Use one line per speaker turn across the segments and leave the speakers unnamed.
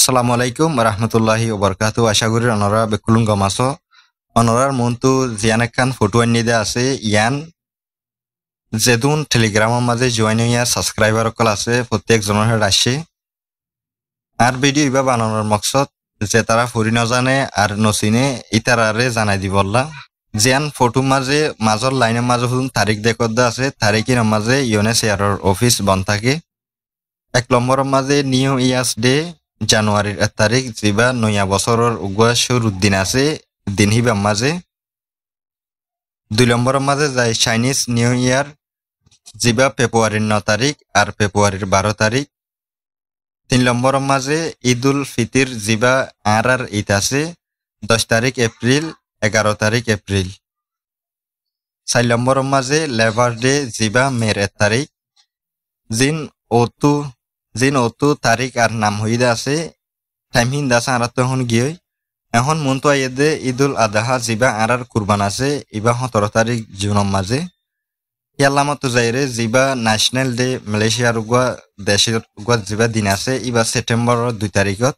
আসসালামু আলাইকুম রহমতুল্লাহি ওবরকাতু আশা করি অনরা বেকুলুন গমাসো অনরার মনতু জিয়ান একখান ফটো আনি দে আছে ইয়ান যেদুন টেলিগ্রামের মাঝে জয়েন হইয়া সাবস্ক্রাইবার অকল আছে প্রত্যেক জনের হেড আসে আর ভিডিও ইবা বানানোর মকসদ যে তারা ফুরি নজানে আর নচিনে ইতারারে জানাই দিবল্লা জিয়ান ফটো মাঝে মাজর লাইনের মাঝে হুন তারিখ দেখত আছে তারিখের মাঝে ইউএনএইচসিআর অফিস বন্ধ থাকে 1 নম্বরের মাঝে নিউ ইয়ার্স ডে জানুয়ারির 1 তারিখ যেবা নয়া বছরের উগুয়া শুরুর দিন আছে দিন হিবা মাঝে 2 নম্বরের মাঝে যায় চাইনিজ নিউ ইয়ার যেবা ফেব্রুয়ারির 9 তারিখ আর ফেব্রুয়ারির 12 তারিখ 3 নম্বরের মাঝে ঈদুল ফিতর যেবা আর ঈদ আছে 10 তারিখ এপ্রিল 11 তারিখ এপ্রিল 4 নম্বরের মাঝে লেবার ডে যেবা মের 1 তারিখ জিন ওতু তারিখ আর নাম হইদা আছে টাইম হিন্দা আছে আর তখন গিয়ে এখন মনতো আইদে ঈদুল আদাহা যেবা আর কুরবান আছে ইবা 17 তারিখ জুনের মাঝে ইয়াল্লামতো যাইরে যেবা ন্যাশনাল ডে মালয়েশিয়ার উগুয়া দেশের উগুয়া যেবা দিন আছে ইবা সেপ্টেম্বরের 2 তারিখত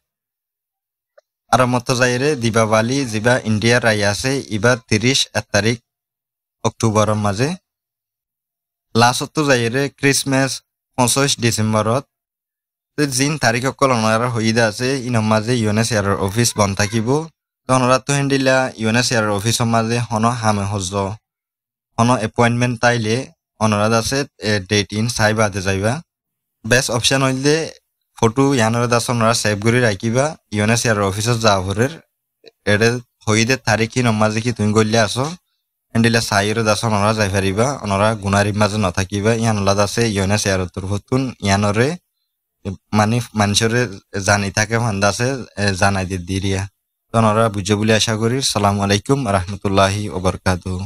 আর মতো যাইরে দীপাবলি যেবা ইন্ডিয়ার রাই আছে ইবা 1 তারিখ অক্টোবরের মাঝে লাস্টতো যাইরে ক্রিসমাস 25 ডিসেম্বরত জিন তারিখ অকল ওনারা হইদা আছে ইনর মাঝে ইউএনএইচসিআর অফিস বন্ধ থাকিব ওনারা তো হেন্দিলা ইউএনএইচসিআর অফিসের মাঝে হন হামে হজ হন এপয়েন্টমেন্ট তাইলে ওনারা আছে ডেট ইন চাই বাদে যাইবা বেস্ট অপশন হইলে ফটো ইয়ানোর দাস ওনারা সেভ করে রাখিবা ইউএনএইচসিআর অফিসত যাওয়ার এডে হইদে তারিখ ইনর মাঝে কি তুমি গলিয়া আসো হেন্দিলা চাইর দাস ওনারা যাই পারিবা ওনারা গুনারির মাঝে নথাকিবা ইয়ানোলা দাসে ইউএনএইচসিআর তরফতুন ইয়ানরে মানে মানুষের জানি থাকে ফান্দা আছে জানাই দিয়ে দিয়া তো ওনারা বুঝে বলে আশা করি। সালামু আলাইকুম রহমতুল্লাহি ওবরকাতুহু।